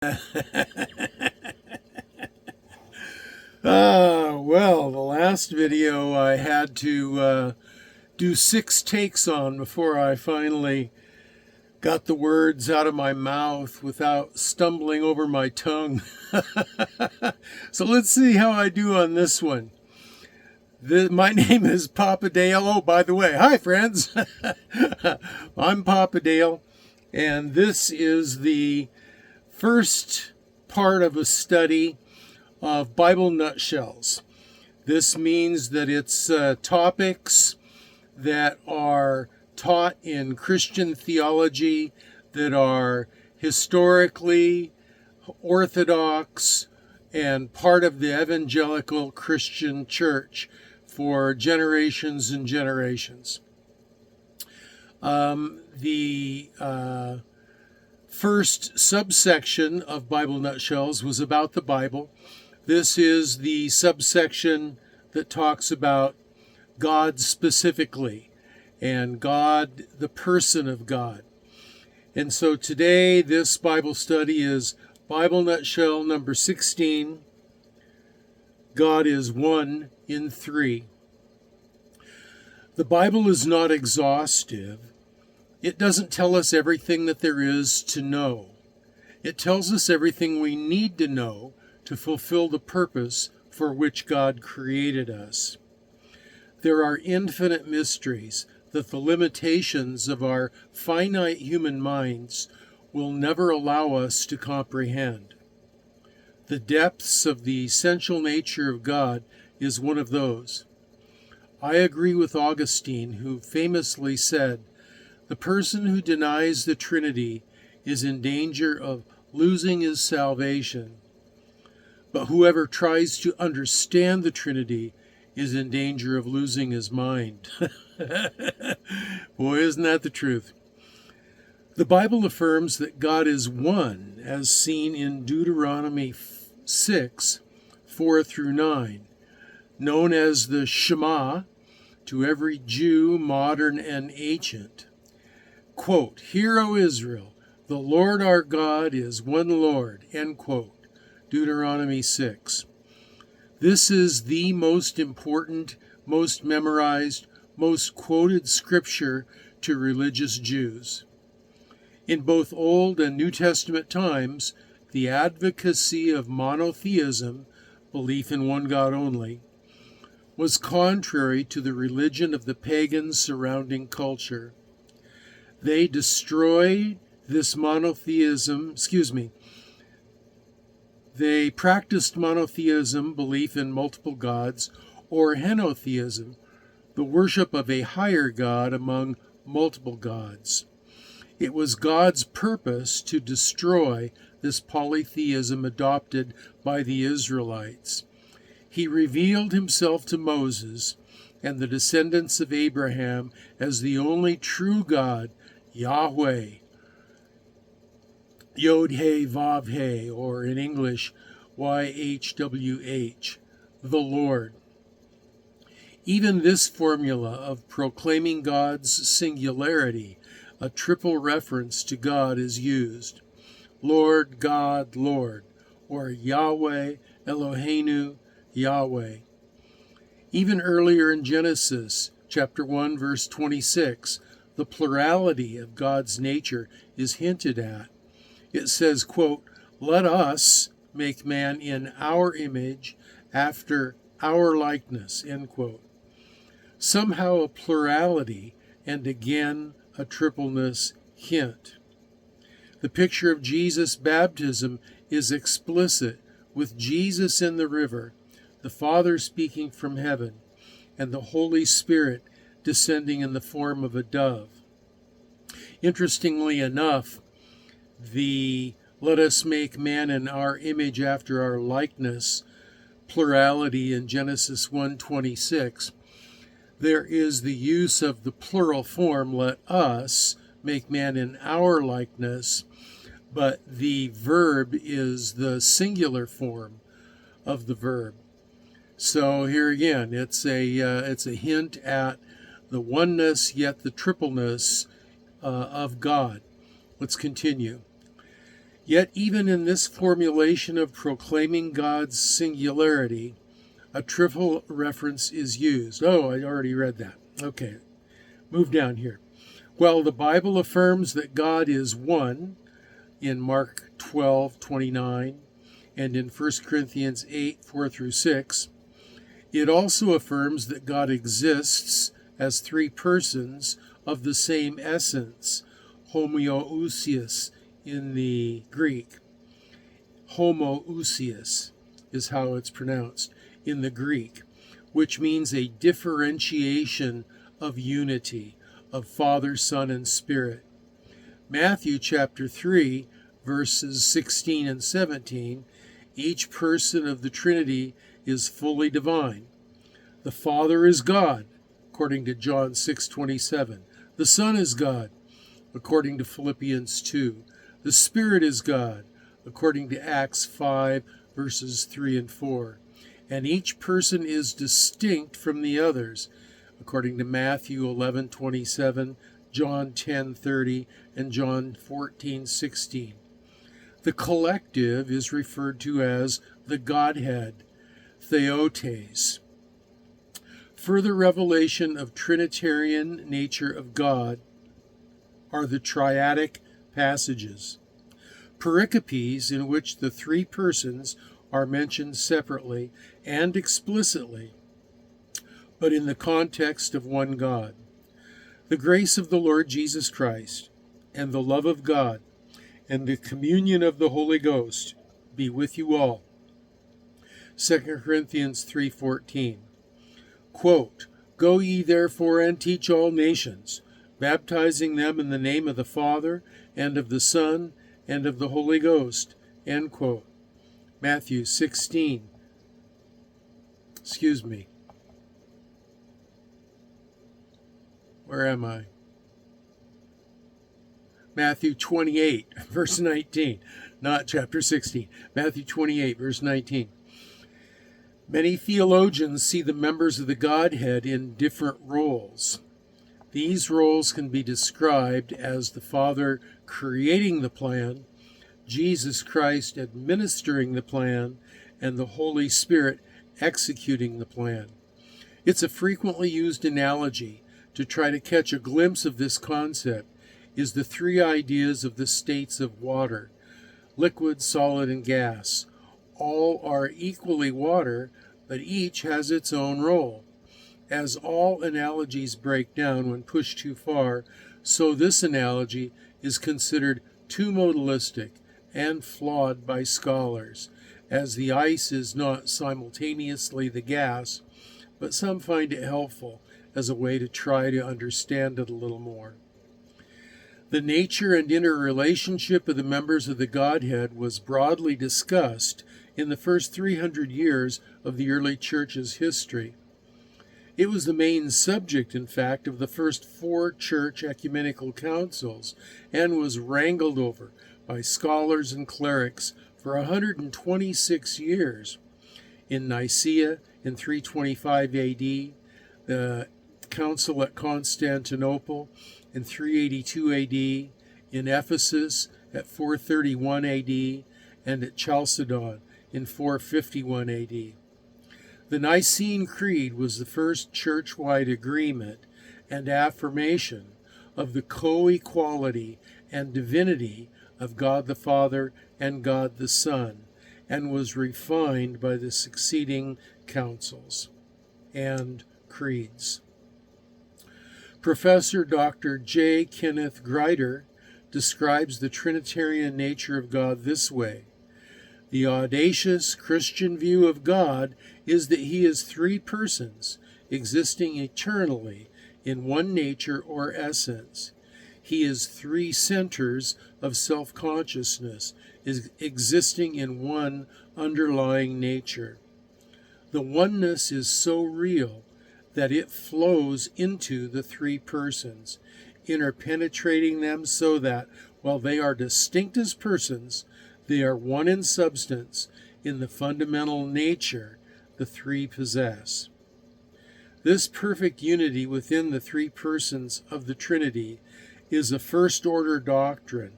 Well, the last video I had to do 6 takes on before I finally got the words out of my mouth without stumbling over my tongue. So let's see how I do on this one. My name is Papa Dale. Oh, by the way, hi friends. I'm Papa Dale, and this is the first part of a study of Bible nutshells. This means that it's topics that are taught in Christian theology that are historically orthodox and part of the evangelical Christian church for generations and generations. The first subsection of Bible Nutshells was about the Bible. This is the subsection that talks about God specifically and God, the person of God. And so today, this Bible study is Bible Nutshell number 16. God is one in three. The Bible is not exhaustive. It doesn't tell us everything that there is to know. It tells us everything we need to know to fulfill the purpose for which God created us. There are infinite mysteries that the limitations of our finite human minds will never allow us to comprehend. The depths of the essential nature of God is one of those. I agree with Augustine, who famously said, "The person who denies the Trinity is in danger of losing his salvation, but whoever tries to understand the Trinity is in danger of losing his mind." Boy, isn't that the truth? The Bible affirms that God is one, as seen in Deuteronomy 6, 4 through 9, known as the Shema to every Jew, modern and ancient. Quote, "Hear, O Israel, the Lord our God is one Lord," end quote. Deuteronomy 6. This is the most important, most memorized, most quoted scripture to religious Jews. In both Old and New Testament times, the advocacy of monotheism, belief in one God only, was contrary to the religion of the pagans surrounding culture. They destroyed this monotheism, They practiced monotheism, belief in multiple gods, or henotheism, the worship of a higher God among multiple gods. It was God's purpose to destroy this polytheism adopted by the Israelites. He revealed himself to Moses and the descendants of Abraham as the only true God, Yahweh, Yod-He, Vav-He, or in English, YHWH, the Lord. Even this formula of proclaiming God's singularity, a triple reference to God, is used. Lord, God, Lord, or Yahweh, Eloheinu, Yahweh. Even earlier in Genesis, chapter 1, verse 26, the plurality of God's nature is hinted at. It says, quote, "Let us make man in our image, after our likeness," end quote. Somehow a plurality and again a tripleness hint. The picture of Jesus' baptism is explicit, with Jesus in the river, the Father speaking from heaven, and the Holy Spirit descending in the form of a dove. Interestingly enough, the "let us make man in our image after our likeness" plurality in Genesis 1:26, there is the use of the plural form, "let us make man in our likeness," but the verb is the singular form of the verb. So here again, it's a hint at the oneness yet the tripleness of God. Let's continue. Yet even in this formulation of proclaiming God's singularity, a triple reference is used. Oh, I already read that. Okay, move down here. While the Bible affirms that God is one in Mark 12:29 and in 1 Corinthians 8:4-6, it also affirms that God exists as three persons of the same essence, homoousios in the Greek. Homoousios is how it's pronounced in the Greek, which means a differentiation of unity of Father, Son, and Spirit. Matthew chapter 3, verses 16 and 17, each person of the Trinity is fully divine. The Father is God, according to John 6:27. The Son is God, according to Philippians 2. The Spirit is God, according to Acts 5, verses 3 and 4. And each person is distinct from the others, according to Matthew 11:27, John 10:30, and John 14:16. The collective is referred to as the Godhead, theotes. Further revelation of Trinitarian nature of God are the triadic passages, pericopes in which the three persons are mentioned separately and explicitly, but in the context of one God. The grace of the Lord Jesus Christ, and the love of God, and the communion of the Holy Ghost be with you all. 2 Corinthians 3:14. Quote, Go ye therefore and teach all nations, baptizing them in the name of the Father, and of the Son, and of the Holy Ghost. End quote. Matthew 16. Where am I? Matthew 28, verse 19, not chapter 16. Matthew 28, verse 19. Many theologians see the members of the Godhead in different roles. These roles can be described as the Father creating the plan, Jesus Christ administering the plan, and the Holy Spirit executing the plan. It's a frequently used analogy to try to catch a glimpse of this concept is the three ideas of the states of water, liquid, solid, and gas. All are equally water, but each has its own role. As all analogies break down when pushed too far, so this analogy is considered too modalistic and flawed by scholars, as the ice is not simultaneously the gas, but some find it helpful as a way to try to understand it a little more. The nature and interrelationship of the members of the Godhead was broadly discussed in the first 300 years of the early church's history. It was the main subject, in fact, of the first 4 church ecumenical councils and was wrangled over by scholars and clerics for 126 years. In Nicaea in 325 AD, the Council at Constantinople in 382 AD, in Ephesus at 431 AD, and at Chalcedon in 451 AD. The Nicene Creed was the first church-wide agreement and affirmation of the co-equality and divinity of God the Father and God the Son, and was refined by the succeeding councils and creeds. Professor Dr. J. Kenneth Grider describes the Trinitarian nature of God this way. The audacious Christian view of God is that he is 3 persons, existing eternally in one nature or essence. He is 3 centers of self-consciousness, existing in one underlying nature. The oneness is so real that it flows into the 3 persons, interpenetrating them so that, while they are distinct as persons, they are one in substance in the fundamental nature the 3 possess. This perfect unity within the 3 persons of the Trinity is a first-order doctrine.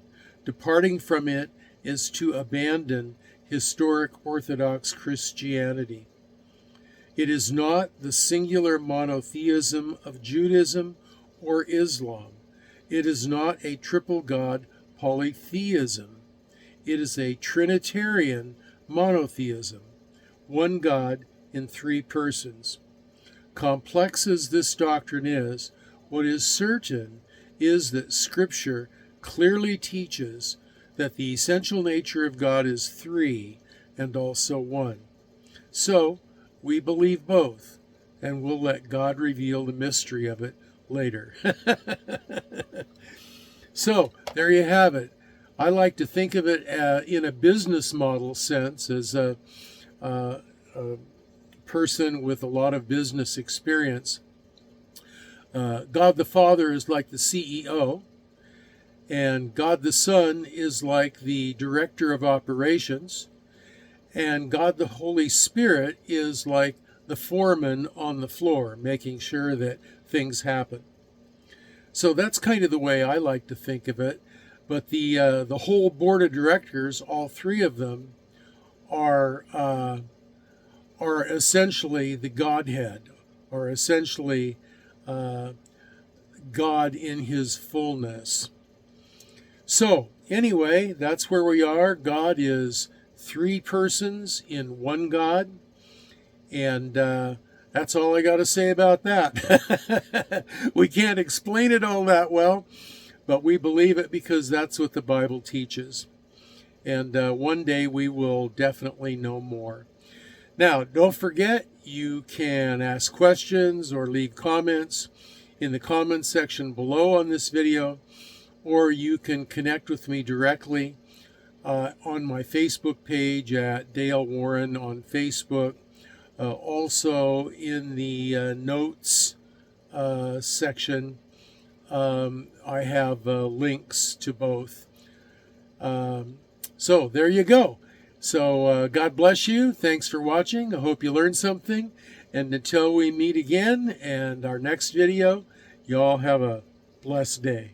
Departing from it is to abandon historic Orthodox Christianity. It is not the singular monotheism of Judaism or Islam. It is not a triple God polytheism. It is a Trinitarian monotheism, one God in three persons. Complex as this doctrine is, what is certain is that Scripture clearly teaches that the essential nature of God is three and also one. So, we believe both, and we'll let God reveal the mystery of it later. So, there you have it. I like to think of it in a business model sense as a person with a lot of business experience. God the Father is like the CEO, and God the Son is like the director of operations, and God the Holy Spirit is like the foreman on the floor, making sure that things happen. So that's kind of the way I like to think of it. But the whole board of directors, all three of them, are essentially the Godhead, are essentially God in His fullness. So anyway, that's where we are. God is three persons in one God, and that's all I got to say about that. We can't explain it all that well, but we believe it because that's what the Bible teaches. And one day we will definitely know more. Now, don't forget, you can ask questions or leave comments in the comments section below on this video, or you can connect with me directly on my Facebook page at Dale Warren on Facebook. Also in the notes section, I have links to both. So there you go. So God bless you. Thanks for watching. I hope you learned something. And until we meet again and our next video, you all have a blessed day.